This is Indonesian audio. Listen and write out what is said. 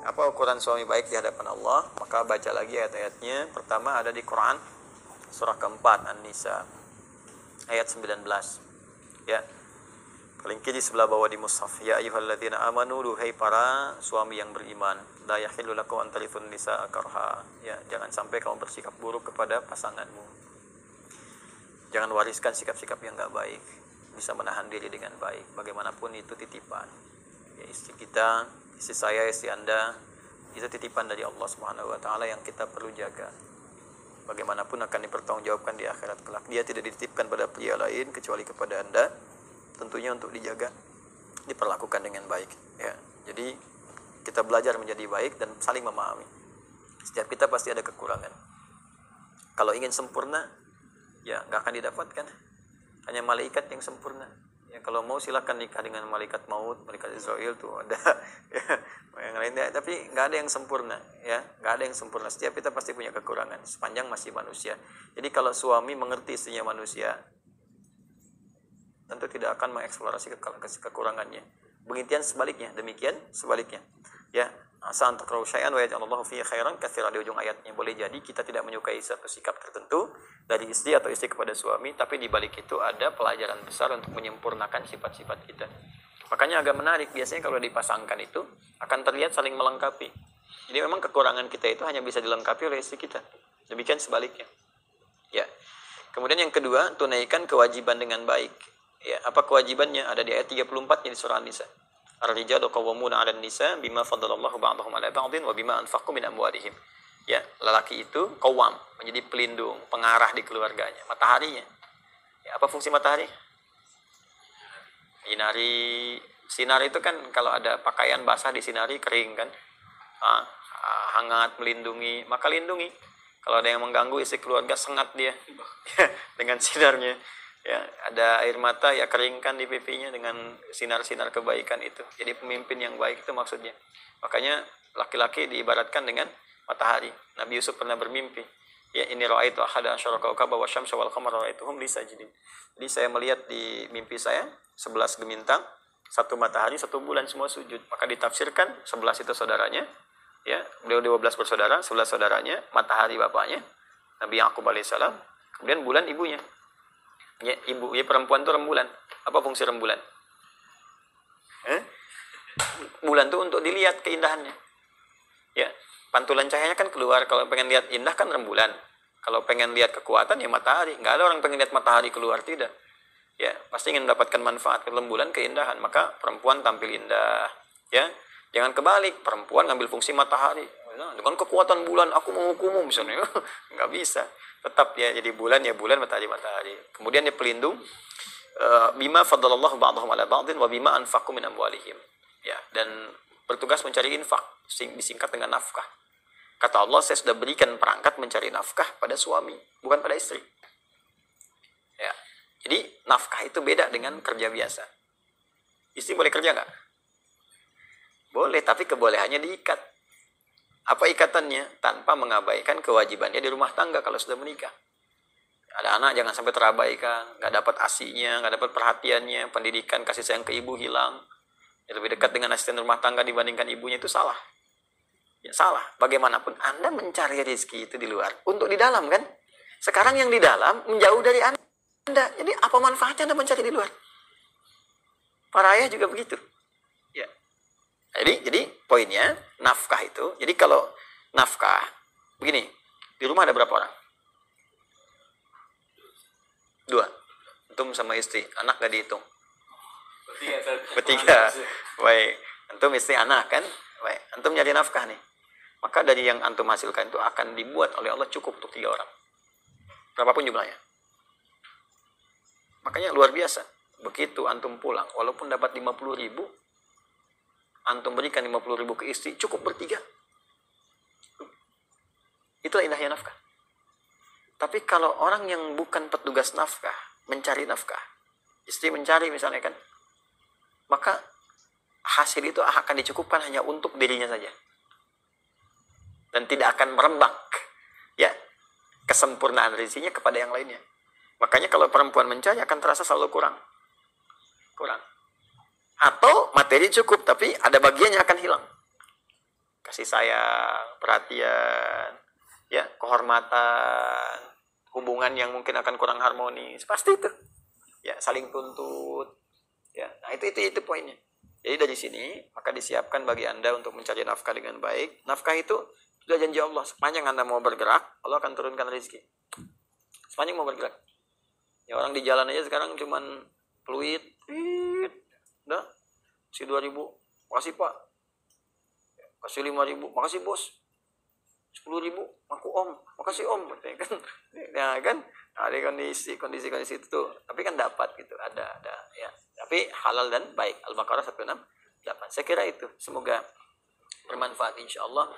Apa ukuran suami baik di hadapan Allah? Maka baca lagi ayat-ayatnya. Pertama ada di Quran surah keempat An-Nisa ayat 19. Ya. Paling kiri sebelah bawah di mushaf. Ya ayyuhalladzina amanu, duhai para suami yang beriman, la yahillu lakum an tarithun nisaa karha. Ya, jangan sampai kamu bersikap buruk kepada pasanganmu. Jangan wariskan sikap-sikap yang enggak baik. Bisa menahan diri dengan baik. Bagaimanapun itu titipan. Ya, istri kita, istri saya, istri Anda, itu titipan dari Allah Subhanahu wa taala yang kita perlu jaga. Bagaimanapun akan dipertanggungjawabkan di akhirat kelak. Dia tidak dititipkan pada pria lain kecuali kepada Anda. Tentunya untuk dijaga, diperlakukan dengan baik. Ya, jadi kita belajar menjadi baik dan saling memahami. Setiap kita pasti ada kekurangan. Kalau ingin sempurna, ya nggak akan didapatkan. Hanya malaikat yang sempurna. Ya, kalau mau silakan nikah dengan malaikat maut, malaikat Israel tuh ada. Ya, yang lainnya, tapi nggak ada yang sempurna. Ya, nggak ada yang sempurna. Setiap kita pasti punya kekurangan. Sepanjang masih manusia. Jadi kalau suami mengerti istrinya manusia, tentu tidak akan mengeksplorasi kekurangannya. Demikian sebaliknya. Ya, asa antakrahu syai'an wa yaj'alallahu fihi khairan katsiran, di ujung ayatnya. Boleh jadi kita tidak menyukai satu sikap tertentu dari istri atau istri kepada suami, tapi di balik itu ada pelajaran besar untuk menyempurnakan sifat-sifat kita. Makanya agak menarik, biasanya kalau dipasangkan itu akan terlihat saling melengkapi. Jadi memang kekurangan kita itu hanya bisa dilengkapi oleh istri kita. Demikian sebaliknya. Ya. Kemudian yang kedua, tunaikan kewajiban dengan baik. Ya, apa kewajibannya? Ada di ayat 34-nya di surah An-Nisa. Ar-rijalu qawwamuna 'alan nisa bima faddalallahu ba'dahum 'ala ba'din wa bima anfaqu min amwalihim. Ya, lelaki itu qawwam, menjadi pelindung, pengarah di keluarganya, mataharinya. Ya, apa fungsi matahari? Sinar itu kan kalau ada pakaian basah disinari kering kan. Hangat, melindungi, maka lindungi. Kalau ada yang mengganggu isi keluarga, sengat dia dengan sinarnya. Ya, ada air mata, ya keringkan di pipinya dengan sinar-sinar kebaikan itu. Jadi pemimpin yang baik itu maksudnya. Makanya laki-laki diibaratkan dengan matahari. Nabi Yusuf pernah bermimpi. Ya, ini ra'aitu ahada asyara kawkaba wa syamsa wal qamara ra'aituhum li sajidin. Jadi saya melihat di mimpi saya 11 gemintang, 1 matahari, 1 bulan semua sujud. Maka ditafsirkan 11 itu saudaranya. Ya, beliau 12 bersaudara, 11 saudaranya, matahari bapaknya, Nabi Yaqub alaihissalam, kemudian bulan ibunya. Ya, ibu, ya perempuan itu rembulan. Apa fungsi rembulan? Bulan itu untuk dilihat keindahannya. Ya, pantulan cahayanya kan keluar. Kalau pengen lihat indah kan rembulan. Kalau pengen lihat kekuatan ya matahari. Nggak ada orang pengen lihat matahari keluar, tidak. Ya, pasti ingin mendapatkan manfaat rembulan, keindahan. Maka perempuan tampil indah. Ya, jangan kebalik. Perempuan ngambil fungsi matahari. Dengan kekuatan bulan aku menghukummu misalnya. Nggak bisa. Tetap ya, jadi bulan ya bulan, matahari. Kemudian dia pelindung bima faddalallahu ba'dahum 'ala ba'din wa bima anfaqu min amwalihim. Ya, dan bertugas mencari infak, disingkat dengan nafkah. Kata Allah, saya sudah berikan perangkat mencari nafkah pada suami, bukan pada istri. Ya. Jadi nafkah itu beda dengan kerja biasa. Istri boleh kerja nggak? Boleh, tapi kebolehannya diikat. Apa ikatannya? Tanpa mengabaikan kewajibannya di rumah tangga kalau sudah menikah. Ada anak jangan sampai terabaikan, nggak dapat asinya, nggak dapat perhatiannya, pendidikan, kasih sayang ke ibu hilang. Ya, lebih dekat dengan asisten rumah tangga dibandingkan ibunya, itu salah. Ya salah. Bagaimanapun Anda mencari rezeki itu di luar, untuk di dalam kan? Sekarang yang di dalam menjauh dari Anda. Jadi apa manfaatnya Anda mencari di luar? Para ayah juga begitu. Ya. Jadi poinnya nafkah itu. Jadi kalau nafkah begini, di rumah ada berapa orang? 2. Antum sama istri, anak gak dihitung. Bertiga. Baik. Antum istri anak kan? Baik. Antum nyari nafkah nih. Maka dari yang antum hasilkan itu akan dibuat oleh Allah cukup untuk 3 orang. Berapapun jumlahnya. Makanya luar biasa. Begitu antum pulang, walaupun dapat 50.000, antum berikan 50.000 ke istri, cukup bertiga. Itulah indahnya nafkah. Tapi kalau orang yang bukan petugas nafkah, mencari nafkah, istri mencari misalnya kan, maka hasil itu akan dicukupkan hanya untuk dirinya saja. Dan tidak akan merembak ya kesempurnaan rezekinya kepada yang lainnya. Makanya kalau perempuan mencari akan terasa selalu kurang. Atau materi cukup tapi ada bagiannya akan hilang. kasih sayang, perhatian, ya, kehormatan, hubungan yang mungkin akan kurang harmonis, pasti itu. Ya, saling tuntut. Ya, nah itu poinnya. Jadi dari sini maka disiapkan bagi Anda untuk mencari nafkah dengan baik. Nafkah itu sudah janji Allah, sepanjang Anda mau bergerak, Allah akan turunkan rezeki. Sepanjang mau bergerak. Ya, orang di jalan aja sekarang cuman peluit, udah, kasih 2.000, makasih Pak, kasih 5.000, makasih Bos, 10.000, aku Om, makasih Om, kan, ya kan, ada kondisi itu tuh, tapi kan dapat gitu, ada, ya, tapi halal dan baik. Al-Baqarah 168. Saya kira itu, semoga bermanfaat insyaallah.